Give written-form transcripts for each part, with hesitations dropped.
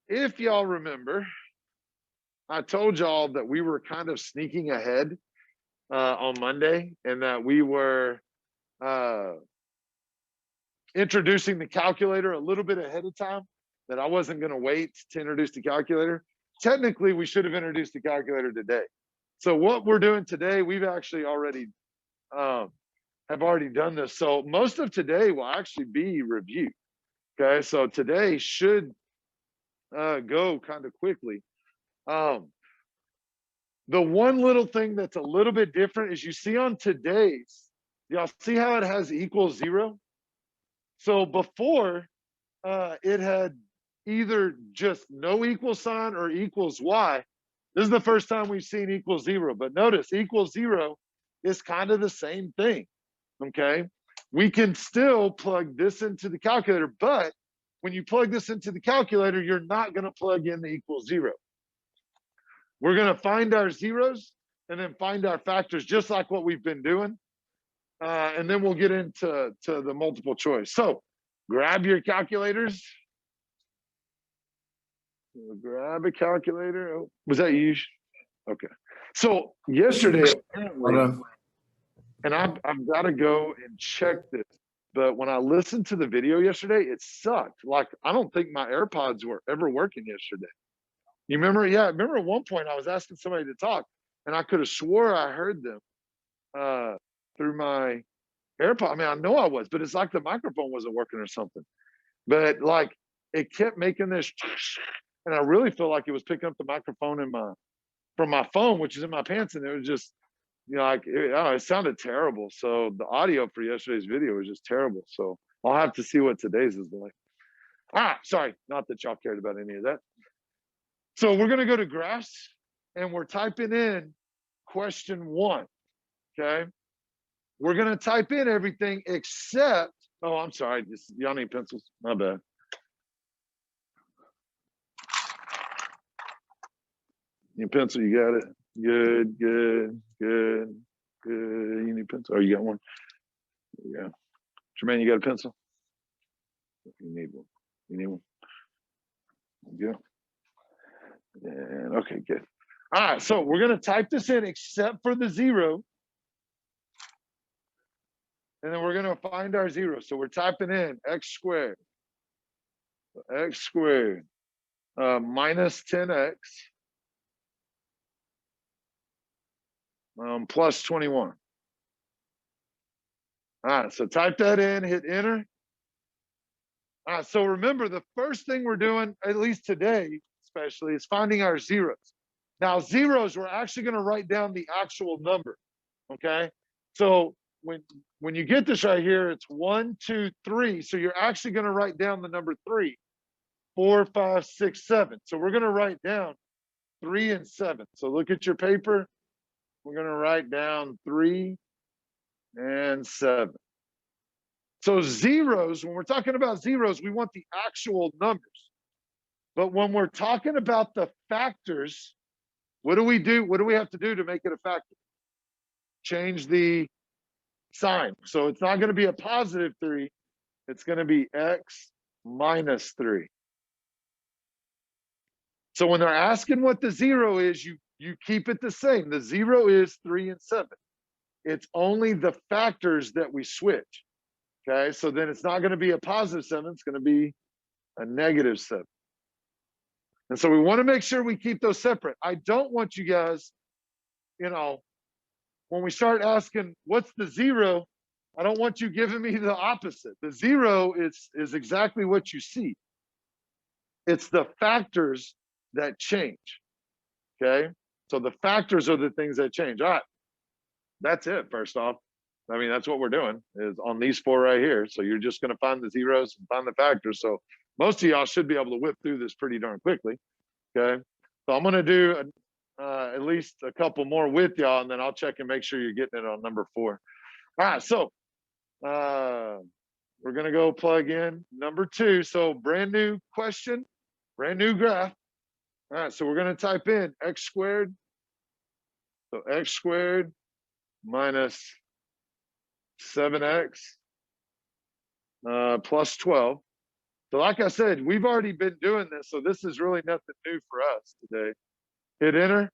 if y'all remember, I told y'all that we were kind of sneaking ahead on Monday and that we were introducing the calculator a little bit ahead of time, that I wasn't going to wait to introduce the calculator. Technically, we should have introduced the calculator today. So what we're doing today, we've actually already have already done this. So most of today will actually be review. Okay, so today should go kind of quickly. The one little thing that's a little bit different is you see on today's, y'all see how it has equals 0? So before it had either just no equal sign or equals y. This is the first time we've seen equals 0, but notice equals 0 is kind of the same thing, okay? We can still plug this into the calculator, but when you plug this into the calculator, you're not gonna plug in the equals 0. We're gonna find our zeros and then find our factors just like what we've been doing. And then we'll get into the multiple choice. So grab your calculators. Grab a calculator. Oh, was that you? Okay. So yesterday, apparently, and I've got to go and check this, but when I listened to the video yesterday, it sucked. Like, I don't think my AirPods were ever working yesterday. You remember? Yeah, I remember at one point I was asking somebody to talk, and I could have swore I heard them through my AirPod. I mean, I know I was, but it's like the microphone wasn't working or something. But like, it kept making this, and I really feel like it was picking up the microphone from my phone, which is in my pants, and it was just, you know, like it sounded terrible. So the audio for yesterday's video was just terrible. So I'll have to see what today's is like. Sorry, not that y'all cared about any of that. So we're gonna go to graphs, and we're typing in question 1. Okay, we're gonna type in everything except. Oh, I'm sorry. Y'all need pencils? My bad. Your pencil, you got it. Good. You need pencil? Oh, you got one? Yeah. Jermaine, you got a pencil? You need one. You need one? Yeah. And okay, good. All right, so we're gonna type this in except for the 0. And then we're gonna find our 0. So we're typing in x squared. X squared minus 10x plus 21. All right, so type that in, hit enter. All right, so remember, the first thing we're doing, at least today especially, is finding our zeros. Now, zeros, we're actually going to write down the actual number, okay? So when you get this right here, it's 1, 2, 3. So you're actually going to write down the number 3, 4, 5, 6, 7. So we're going to write down 3 and 7. So look at your paper. We're going to write down 3 and 7. So zeros, when we're talking about zeros, we want the actual numbers. But when we're talking about the factors, what do we do? What do we have to do to make it a factor? Change the sign. So it's not going to be a positive 3. It's going to be x minus 3. So when they're asking what the 0 is, you keep it the same. The 0 is 3 and 7. It's only the factors that we switch. Okay, so then it's not going to be a positive 7. It's going to be a negative 7. And so we want to make sure we keep those separate. I don't want you guys, you know, when we start asking what's the 0, I don't want you giving me the opposite. The 0 is exactly what you see. It's the factors that change. Okay, so the factors are the things that change. All right, that's it. First off, I mean, that's what we're doing is on these 4 right here. So you're just going to find the zeros and find the factors. So most of y'all should be able to whip through this pretty darn quickly. Okay, so I'm going to do at least a couple more with y'all, and then I'll check and make sure you're getting it on number 4. All right, so we're going to go plug in number 2. So brand new question, brand new graph. All right, so we're going to type in x squared. So x squared minus 7x plus 12 So like I said, we've already been doing this, so this is really nothing new for us today. Hit enter.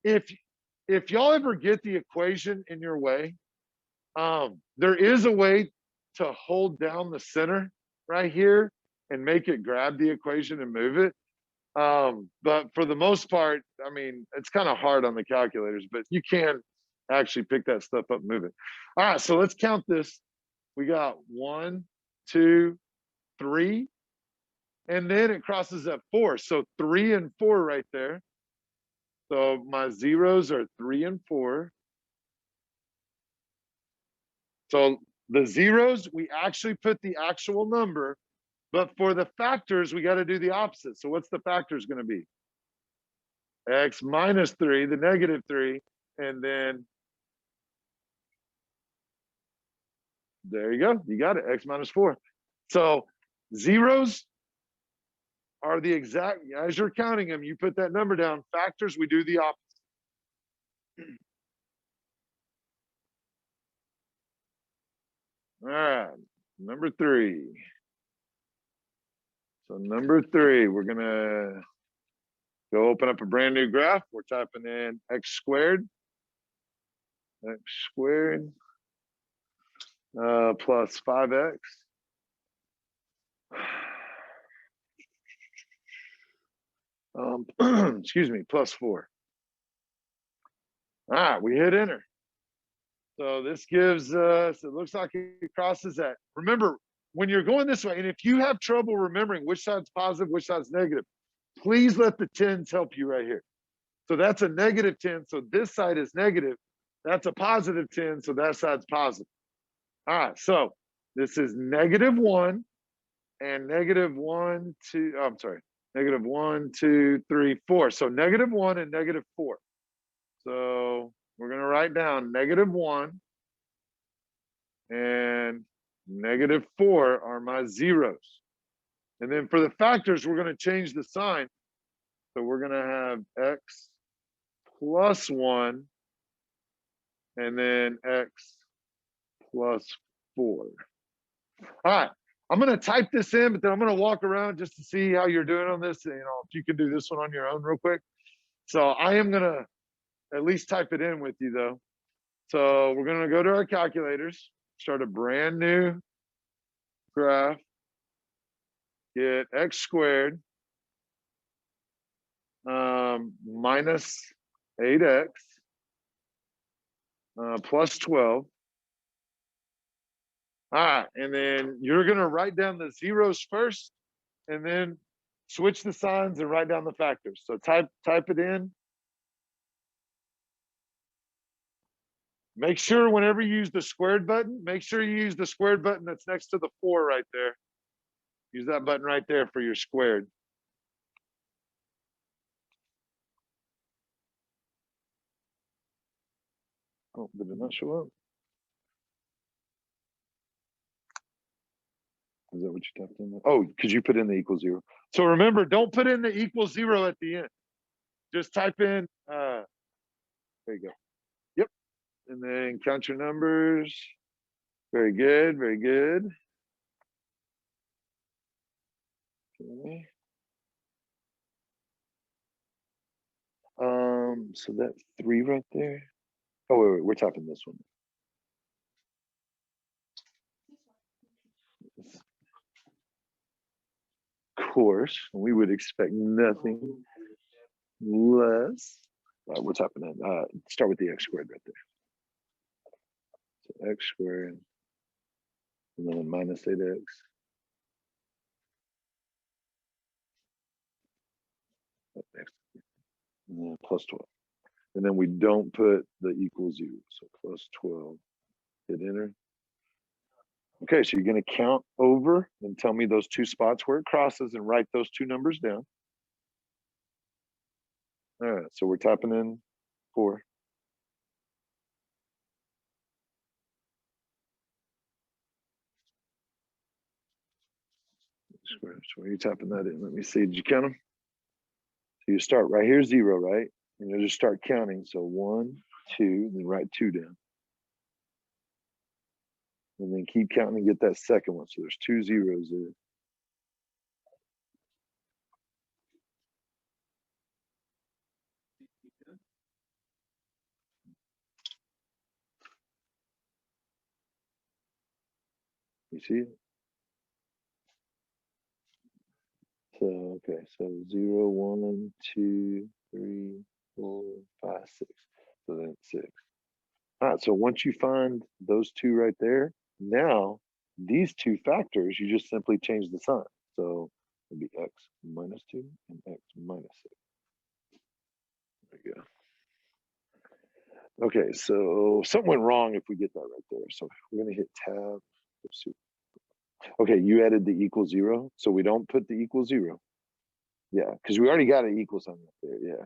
If y'all ever get the equation in your way, there is a way to hold down the center right here and make it grab the equation and move it. But for the most part, I mean, it's kind of hard on the calculators, but you can actually pick that stuff up and move it. All right, so let's count this. We got 1, 2, 3, and then it crosses at 4. So 3 and 4 right there. So my zeros are 3 and 4. So the zeros, we actually put the actual number, but for the factors, we got to do the opposite. So what's the factors going to be? X minus 3, the negative 3, and then there you go. You got it, X minus 4. So zeros are the exact, as you're counting them, you put that number down. Factors, we do the opposite. All right, number 3. So number 3, we're gonna go open up a brand new graph. We're typing in x squared plus 5x excuse me, plus 4. All right, we hit enter. So this gives us, it looks like it crosses that. Remember, when you're going this way, and if you have trouble remembering which side's positive, which side's negative, please let the 10s help you right here. So that's a negative 10, so this side is negative. That's a positive 10, so that side's positive. All right, so this is -1 and -1, 2, oh, I'm sorry, -1, 2, 3, 4. So -1 and -4. So we're going to write down -1 and -4 are my zeros. And then for the factors, we're going to change the sign. So we're going to have x plus 1 and then x plus 4. All right, I'm going to type this in, but then I'm going to walk around just to see how you're doing on this. You know, if you can do this one on your own real quick. So I am going to at least type it in with you though. So we're going to go to our calculators, start a brand new graph, get x squared minus 8x plus 12. All right, and then you're going to write down the zeros first and then switch the signs and write down the factors. So type it in. Make sure whenever you use the squared button, make sure you use the squared button that's next to the 4 right there. Use that button right there for your squared. Oh, did it not show up? Is that what you typed in there? Oh, because you put in the =0. So remember, don't put in the =0 at the end. Just type in, there you go. Yep. And then count your numbers. Very good, very good. Okay. So that's 3 right there. Oh, wait, we're typing this one. Of course, we would expect nothing less. All right, we're typing in. Start with the x squared right there. So x squared, and then minus 8x. And then plus 12. And then we don't put the =0. So plus 12. Hit enter. Okay, so you're going to count over and tell me those 2 spots where it crosses and write those 2 numbers down. All right, so we're typing in 4. So where are you typing that in? Let me see. Did you count them? So you start right here, 0, right? And you'll just start counting. So 1, 2, then write 2 down. And then keep counting and get that second one. So there's 2 zeros there. You see it? So, okay, so 0, 1, 2, 3, 4, 5, 6. So then it's 6. All right, so once you find those two right there, now these two factors, you just simply change the sign. So it'd be x minus 2 and x minus 6. There you go. Okay, so something went wrong if we get that right there. So we're gonna hit tab. Let's see. Okay, you added the equal 0, so we don't put the equal 0. Yeah, because we already got an equal sign up there. Yeah.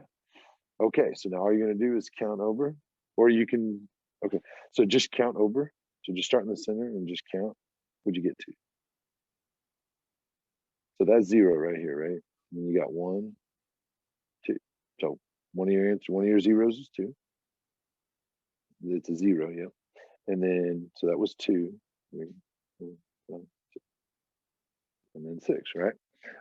Okay, so now all you're gonna do is count over, or you can. Okay, so just count over. So just start in the center and just count. What'd you get to? So that's 0 right here, right? And you got 1, 2. So one of your zeros is 2. It's a 0, yep. And then so that was 2, 3, 4, 5, 6, and then 6, right?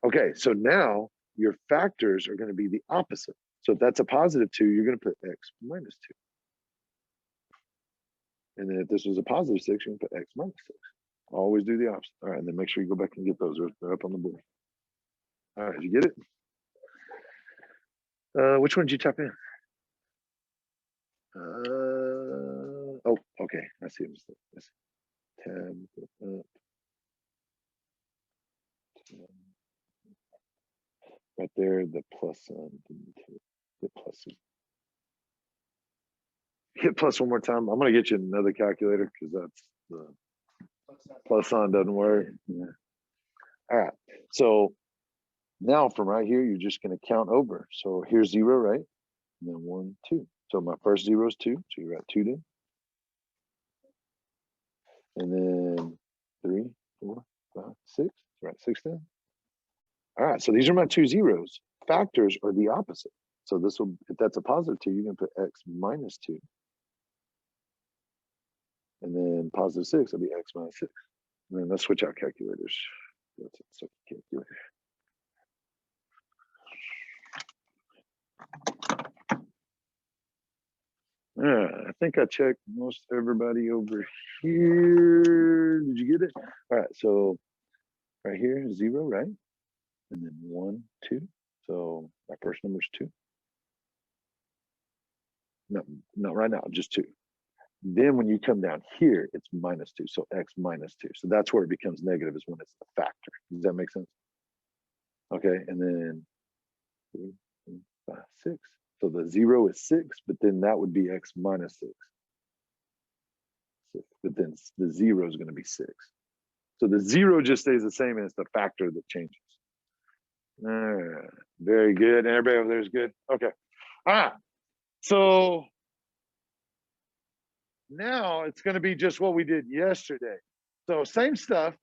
Okay, so now your factors are going to be the opposite. So if that's a positive 2, you're going to put x minus 2. And then if this was a positive 6, you're going to put x minus 6. Always do the opposite. All right, and then make sure you go back and get those. They're up on the board. All right, did you get it? Which one did you type in? Oh, okay. I see it. Tab up. Right there, the plus sign. The plus sign. Hit plus one more time. I'm gonna get you another calculator because that's the plus sign doesn't work. Yeah. All right. So now from right here, you're just gonna count over. So here's 0, right? And then 1, 2. So my first 0 is 2. So you're at 2 then. And then 3, 4, 5, 6. You're at 6 then. All right. So these are my 2 zeros. Factors are the opposite. So this will, if that's a positive 2, you're gonna put x minus 2. And then positive 6 will be x minus 6. And then let's switch out calculators. That's a calculator. Yeah, I think I checked most everybody over here. Did you get it? All right, so right here, 0, right? And then 1, 2. So my first number is 2. No, right now, just 2. Then when you come down here, it's minus 2. So x minus 2. So that's where it becomes negative, is when it's a factor. Does that make sense? Okay, and then 3, 4, 5, 6. So the 0 is 6, but then that would be x minus 6. But then the 0 is going to be 6. So the 0 just stays the same, and it's the factor that changes. Very good. Everybody over there is good. Okay. All right. So now it's going to be just what we did yesterday. So same stuff,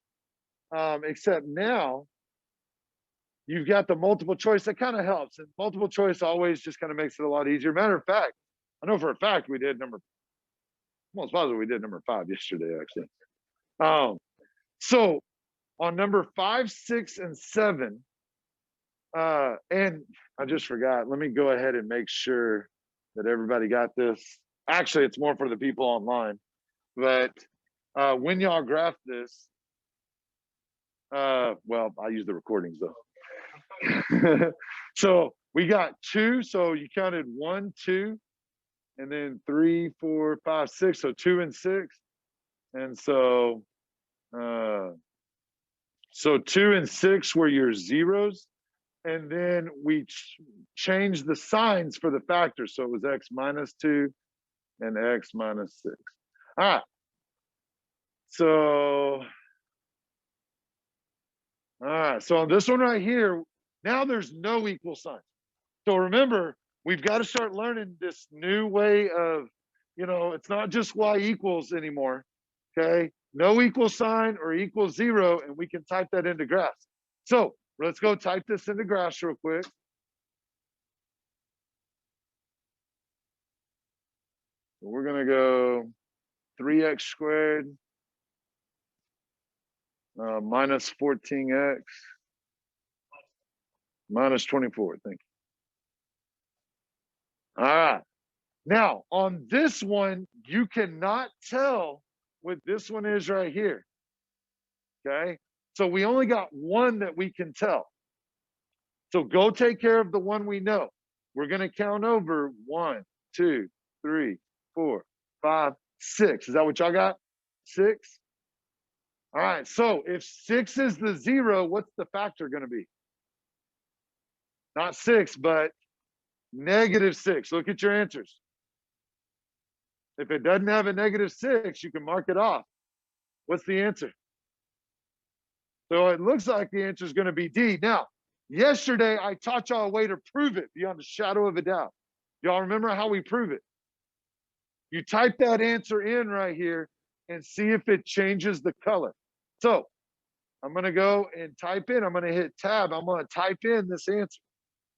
except now you've got the multiple choice. That kind of helps. And multiple choice always just kind of makes it a lot easier. Matter of fact, I know for a fact we did almost positive we did number 5 yesterday, actually. So on number 5, 6, and 7, and I just forgot. Let me go ahead and make sure that everybody got this. Actually, it's more for the people online. But when y'all graph this, well, I use the recordings though. So we got 2. So you counted 1, 2, and then 3, 4, 5, 6. So 2 and 6. And so 2 and 6 were your zeros. And then we changed the signs for the factors. So it was x minus 2 and x minus 6. All right. So, all right. So on this one right here, now there's no equal sign. So remember, we've got to start learning this new way of, it's not just y equals anymore. Okay. No equal sign or equals 0, and we can type that into graphs. So let's go type this into graphs real quick. We're going to go 3x squared Minus 14x minus 24. Thank you. All right. Now, on this one, you cannot tell what this one is right here. Okay? So we only got one that we can tell. So go take care of the one we know. We're going to count over 1, 2, 3, 4, 5, 6. Is that what y'all got? 6? All right. So if 6 is the 0, what's the factor going to be? Not 6, but -6. Look at your answers. If it doesn't have a -6, you can mark it off. What's the answer? So it looks like the answer is going to be D. Now, yesterday I taught y'all a way to prove it beyond a shadow of a doubt. Y'all remember how we prove it? You type that answer in right here and see if it changes the color. So I'm going to go and type in. I'm going to hit tab. I'm going to type in this answer.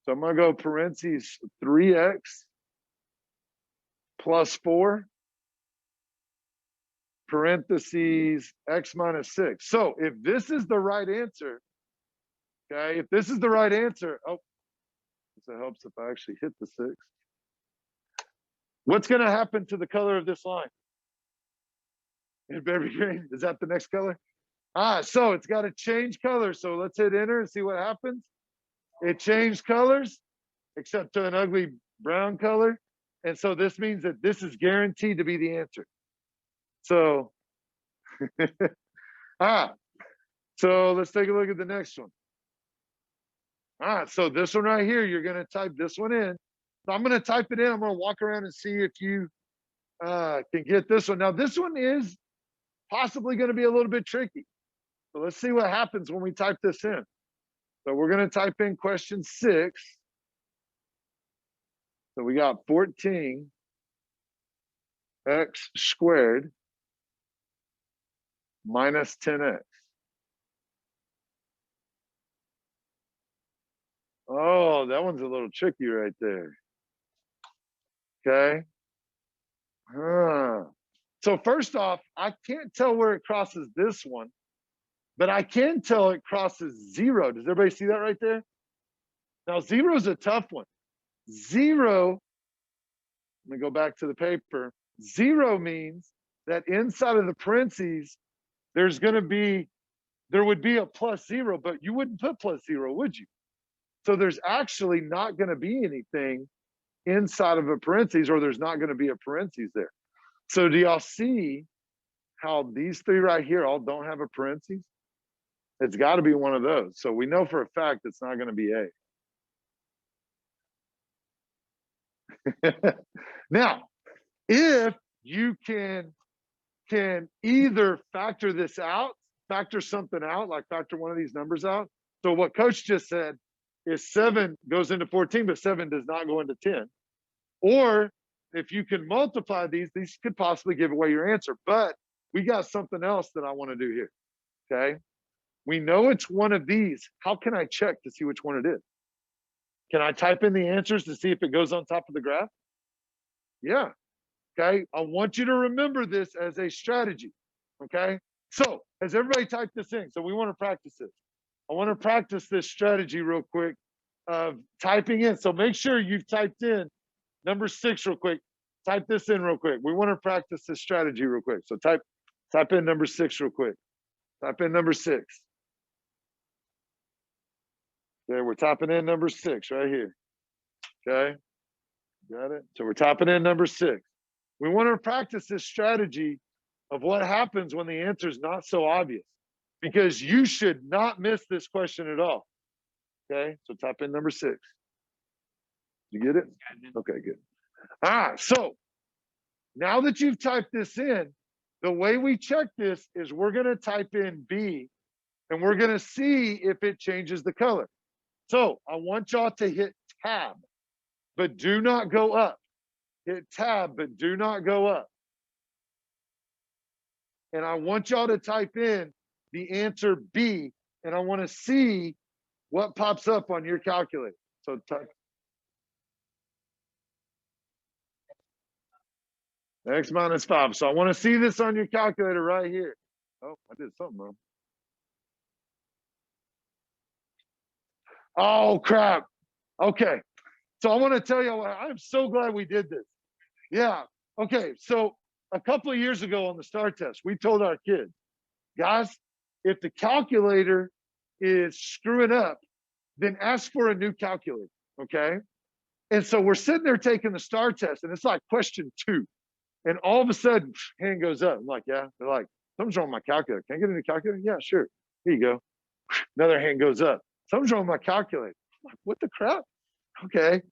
So I'm going to go parentheses 3x plus 4 parentheses x minus 6. So if this is the right answer, okay, if this is the right answer, oh, this helps if I actually hit the 6. What's going to happen to the color of this line? In baby green, is that the next color? So it's got to change color. So let's hit enter and see what happens. It changed colors, except to an ugly brown color. And so this means that this is guaranteed to be the answer. So, so let's take a look at the next one. So this one right here, you're going to type this one in. So I'm going to type it in. I'm going to walk around and see if you can get this one. Now, this one is possibly going to be a little bit tricky. So let's see what happens when we type this in. So we're going to type in question 6. So we got 14x squared minus 10x. Oh, that one's a little tricky right there. Okay. So first off, I can't tell where it crosses this one, but I can tell it crosses 0. Does everybody see that right there? Now, 0 is a tough one. 0, let me go back to the paper. 0 means that inside of the parentheses, there would be a +0, but you wouldn't put +0, would you? So there's actually not going to be anything inside of a parentheses, or there's not going to be a parentheses there. So do y'all see how these 3 right here all don't have a parentheses? It's got to be one of those. So we know for a fact it's not going to be A. Now, if you can either factor this out, factor something out, like factor one of these numbers out. So what Coach just said is 7 goes into 14, but 7 does not go into 10. Or if you can multiply these could possibly give away your answer. But we got something else that I want to do here, okay? We know it's one of these. How can I check to see which one it is? Can I type in the answers to see if it goes on top of the graph? Yeah, okay? I want you to remember this as a strategy, okay? So has everybody typed this in? So we want to practice this. I want to practice this strategy real quick of typing in. So make sure you've typed in number 6 real quick. Type this in real quick. We want to practice this strategy real quick. So type in number 6 real quick. Type in number 6. Okay, we're typing in number 6 right here. Okay, got it? So we're typing in number 6. We want to practice this strategy of what happens when the answer is not so obvious, because you should not miss this question at all. Okay, so type in number 6. You get it? Okay, good. So now that you've typed this in, the way we check this is we're going to type in B, and we're going to see if it changes the color. So I want y'all to hit tab, but do not go up. Hit tab, but do not go up. And I want y'all to type in the answer B, and I want to see what pops up on your calculator. So type x minus 5. So I want to see this on your calculator right here. Oh, I did something wrong. Oh, crap. Okay. So I want to tell you, I'm so glad we did this. Yeah. Okay. So a couple of years ago on the STAR test, we told our kids, guys, if the calculator is screwing up, then ask for a new calculator. Okay. And so we're sitting there taking the STAR test, and it's like question 2. And all of a sudden, hand goes up. I'm like, yeah. They're like, something's wrong with my calculator. Can I get a new calculator? Yeah, sure. Here you go. Another hand goes up. Something's wrong with my calculator. I'm like, what the crap? Okay.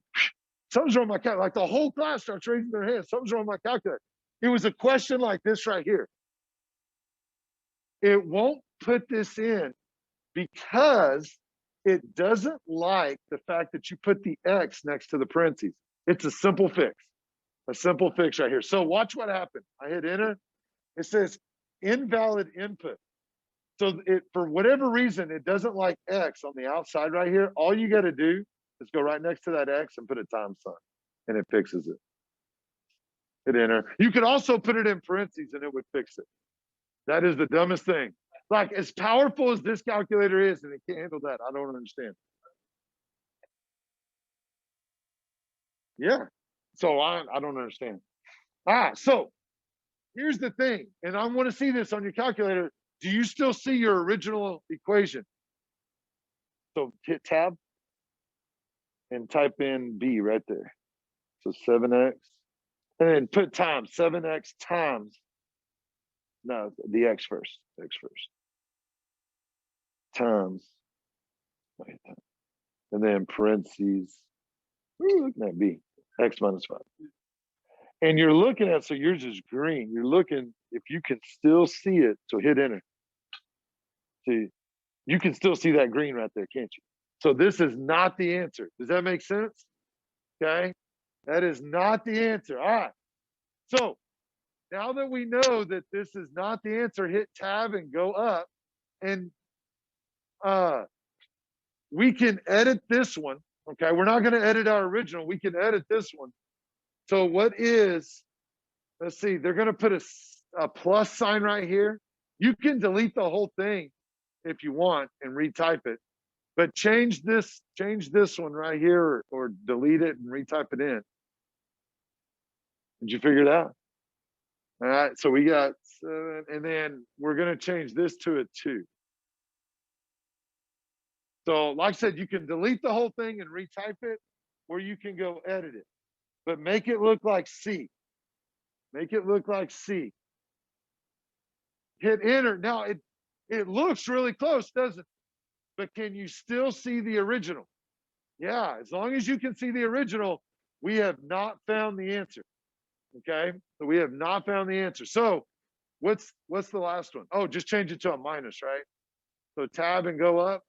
Something's wrong with my calculator. Like the whole class starts raising their hands. Something's wrong with my calculator. It was a question like this right here. It won't put this in because it doesn't like the fact that you put the X next to the parentheses. It's a simple fix. A simple fix right here. So watch what happened. I hit enter. It says invalid input. So it, for whatever reason, it doesn't like X on the outside right here. All you got to do is go right next to that X and put a time sign, and it fixes it. Hit enter. You could also put it in parentheses and it would fix it. That is the dumbest thing. Like, as powerful as this calculator is, and it can't handle that, I don't understand. Yeah. So I don't understand. So here's the thing, and I want to see this on your calculator. Do you still see your original equation? So hit tab and type in B right there. So 7x, and then put times 7x times, no, the x first, times, and then parentheses, looking at B, x minus 5. And you're looking at, so yours is green. You're looking, if you can still see it, so hit enter. See, you can still see that green right there, can't you? So this is not the answer. Does that make sense? Okay. That is not the answer. All right. So now that we know that this is not the answer, hit tab and go up. And we can edit this one. Okay. We're not going to edit our original. We can edit this one. So what is, let's see, they're going to put a plus sign right here. You can delete the whole thing if you want and retype it, but change this one right here, or delete it and retype it in. Did you figure it out? All right, so we got 7, and then we're going to change this to a 2. So like I said, you can delete the whole thing and retype it, or you can go edit it, but make it look like C. Make it look like C. Hit enter. Now it looks really close, doesn't it? But can you still see the original? Yeah, as long as you can see the original, we have not found the answer. Okay, so we have not found the answer. So what's the last one? Oh, just change it to a minus, right? So tab and go up.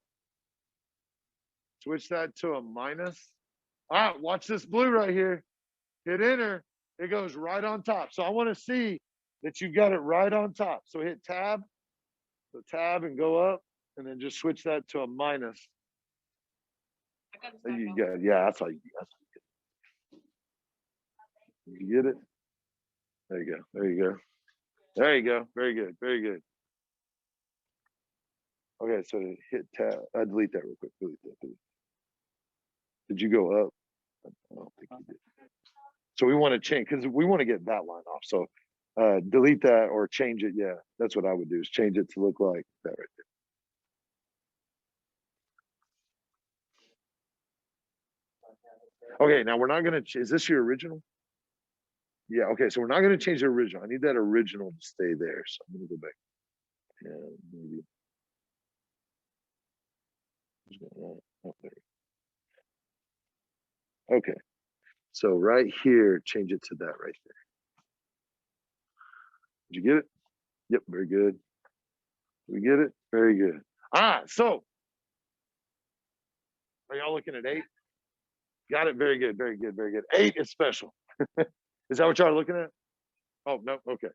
Switch that to a minus. All right, watch this blue right here. Hit enter. It goes right on top. So I want to see that you got it right on top. So hit tab. So tab and go up, and then just switch that to a minus. You got it. Yeah, that's how you get it. You get it? There you go. There you go. There you go. Very good. Very good. Okay, so hit tab. Delete that real quick. Delete that. Did you go up? I don't think you did. So we want to change, because we want to get that line off. So delete that or change it. Yeah, that's what I would do, is change it to look like that right there. Okay, now we're not going to, is this your original? Yeah, okay, so we're not going to change the original. I need that original to stay there. So I'm going to go back. Yeah, maybe. Oh, there. Okay, so right here, change it to that right there. Did you get it? Yep, very good. We get it? Very good. All right, so are y'all looking at 8? Got it. Very good. Very good. Very good. 8 is special. Is that what y'all are looking at? Oh, no. Okay.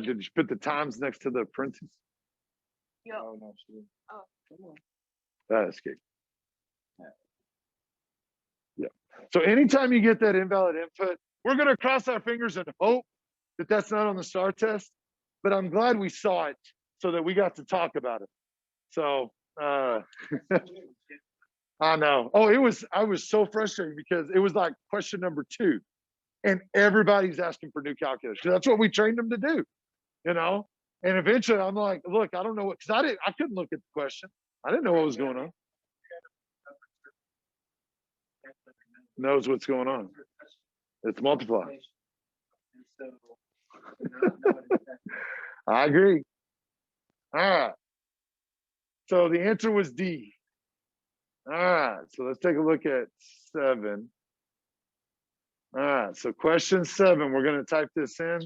Did you put the times next to the parentheses? Yeah. Oh, no. Oh. Escape. Yeah. So anytime you get that invalid input, we're going to cross our fingers and hope that that's not on the STAR test. But I'm glad we saw it, so that we got to talk about it. So I know. Oh, I was so frustrated because it was like question number 2 and everybody's asking for new calculators. That's what we trained them to do, you know? And eventually I'm like, look, I don't know what, cause I couldn't look at the question. I didn't know what was going on. Knows what's going on. It's multiply. I agree. All right. So the answer was D. All right. So let's take a look at 7. All right. So question 7, we're going to type this in.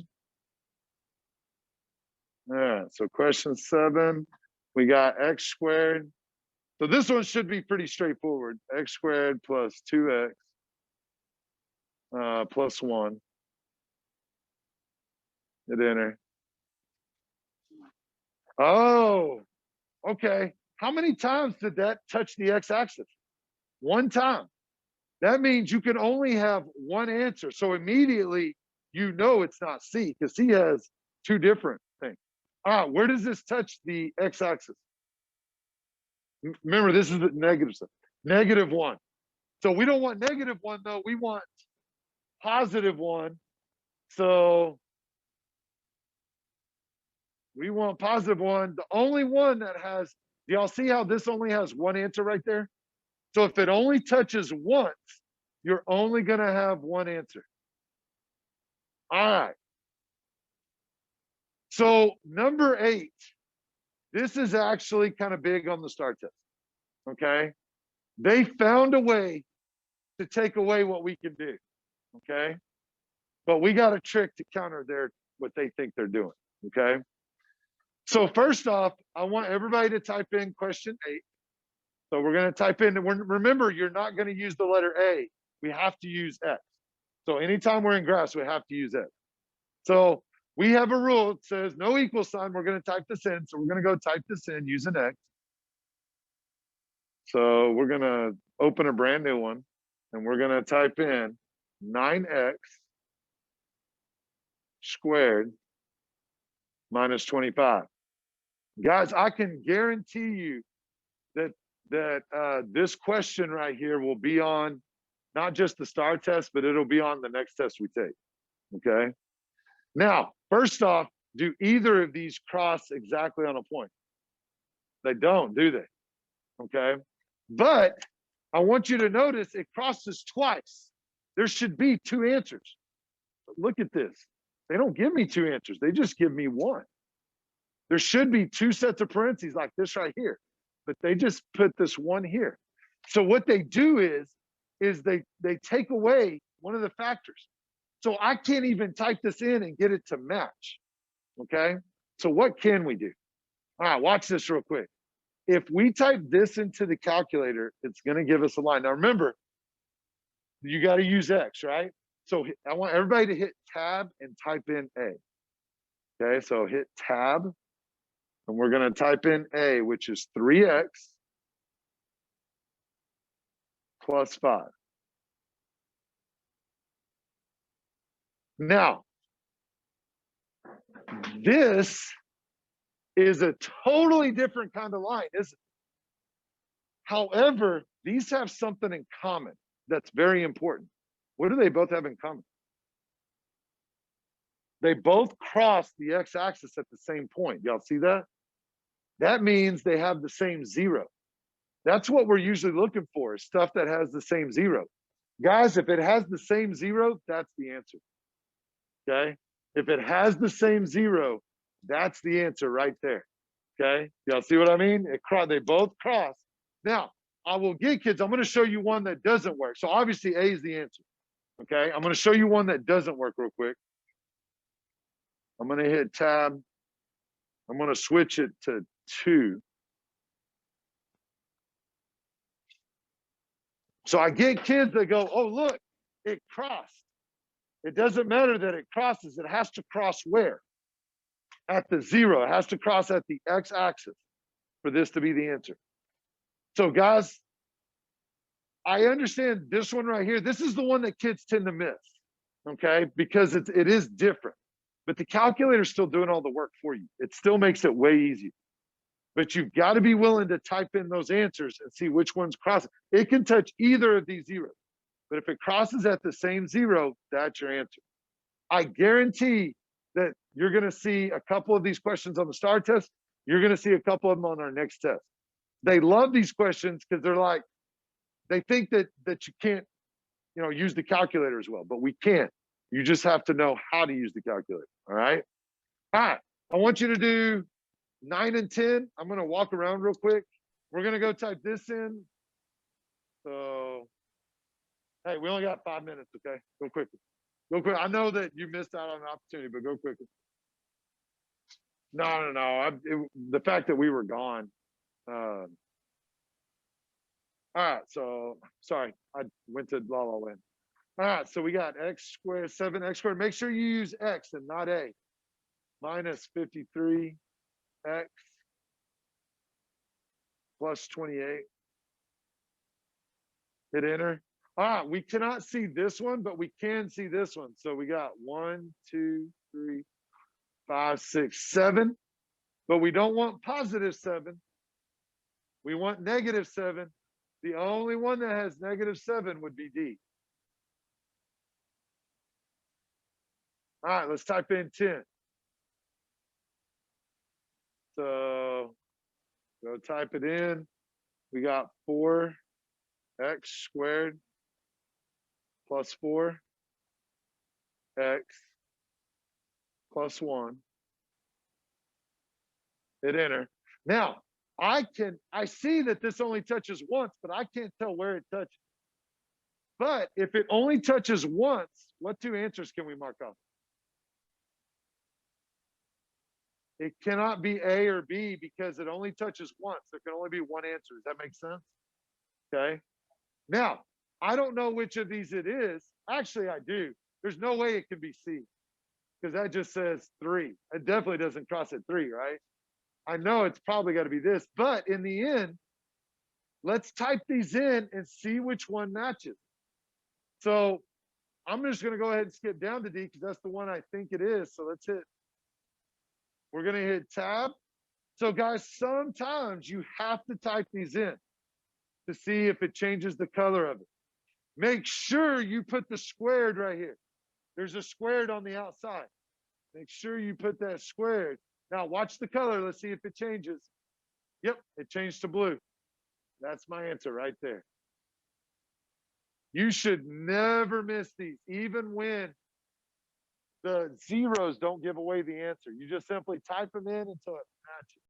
All right. So question 7, we got x squared. So this one should be pretty straightforward. X squared plus 2x plus 1. Hit enter. Oh, okay. How many times did that touch the x-axis? 1 time. That means you can only have one answer. So immediately you know it's not C because C has 2 different things. Where does this touch the x-axis? Remember, this is the negative stuff. -1. So we don't want -1 though. We want +1. So we want +1. The only one that has, do y'all see how this only has 1 answer right there? So if it only touches once, you're only going to have 1 answer. All right. So number 8, this is actually kind of big on the STAAR test. Okay. They found a way to take away what we can do. Okay. But we got a trick to counter what they think they're doing. Okay. So first off, I want everybody to type in question 8. So we're going to type in, remember, you're not going to use the letter A. We have to use X. So anytime we're in graphs, we have to use X. So we have a rule that says no equal sign. We're going to type this in. So we're going to go type this in using X. So we're going to open a brand new one and we're going to type in 9x squared minus 25. Guys, I can guarantee you that this question right here will be on not just the STAAR test, but it'll be on the next test we take. Okay. Now, first off, do either of these cross exactly on a point? They don't, do they? Okay. But I want you to notice it crosses twice. There should be 2 answers. But look at this. They don't give me 2 answers. They just give me 1. There should be 2 sets of parentheses like this right here, but they just put this 1 here. So what they do is they take away one of the factors. So I can't even type this in and get it to match. Okay. So what can we do? All right, watch this real quick. If we type this into the calculator, it's going to give us a line. Now remember, you got to use X, right? So I want everybody to hit tab and type in A. Okay, so hit tab and we're going to type in A, which is 3x plus 5. Now, this is a totally different kind of line, isn't it? However, these have something in common that's very important. What do they both have in common? They both cross the x-axis at the same point. Y'all see that? That means they have the same 0. That's what we're usually looking for, is stuff that has the same 0. Guys, if it has the same 0, that's the answer. Okay? If it has the same 0, that's the answer right there. Okay? Y'all see what I mean? They both cross. Now, I will get kids, I'm going to show you one that doesn't work. So obviously A is the answer. Okay? I'm going to show you one that doesn't work real quick. I'm going to hit tab. I'm going to switch it to 2. So I get kids that go, oh, look, it crossed. It doesn't matter that it crosses. It has to cross where? At the 0. It has to cross at the x-axis for this to be the answer. So guys, I understand this one right here. This is the one that kids tend to miss, okay? Because it is different. but the calculator's still doing all the work for you. It still makes it way easier. But you've got to be willing to type in those answers and see which ones cross. It can touch either of these zeros, but if it crosses at the same zero, that's your answer. I guarantee that you're going to see a couple of these questions on the STAR test. You're going to see a couple of them on our next test. They love these questions because they're like, they think that you can't, use the calculator as well, but we can't. You just have to know how to use the calculator. All right. All right. I want you to do 9 and 10. I'm going to walk around real quick. We're going to go type this in. So, hey, we only got 5 minutes. Okay. Go quickly. Go quick. I know that you missed out on an opportunity, but go quickly. No. The fact that we were gone. All right. So, sorry. I went to La La Land. All right. So we got x squared, 7x squared. Make sure you use x and not a. Minus 53x plus 28. Hit enter. All right, we cannot see this one, but we can see this one. So we got 1, 2, 3, 5, 6, 7. But we don't want positive 7. We want negative 7. The only one that has negative 7 would be D. All right, let's type in 10. So go type it in. We got 4x squared plus 4x plus 1. Hit enter. Now, I see that this only touches once, but I can't tell where it touches. But if it only touches once, what two answers can we mark off? It cannot be A or B because it only touches once. There can only be one answer. Does that make sense? Okay. Now, I don't know which of these it is. Actually, I do. There's no way it can be C because that just says 3. It definitely doesn't cross at 3, right? I know it's probably got to be this, but in the end, let's type these in and see which one matches. So I'm just going to go ahead and skip down to D because that's the one I think it is. So let's hit. We're going to hit tab. So guys, sometimes you have to type these in to see if it changes the color of it. Make sure you put the squared right here. There's a squared on the outside. Make sure you put that squared. Now watch the color. Let's see if it changes. Yep, it changed to blue. That's my answer right there. You should never miss these, even when the zeros don't give away the answer. You just simply type them in until it matches.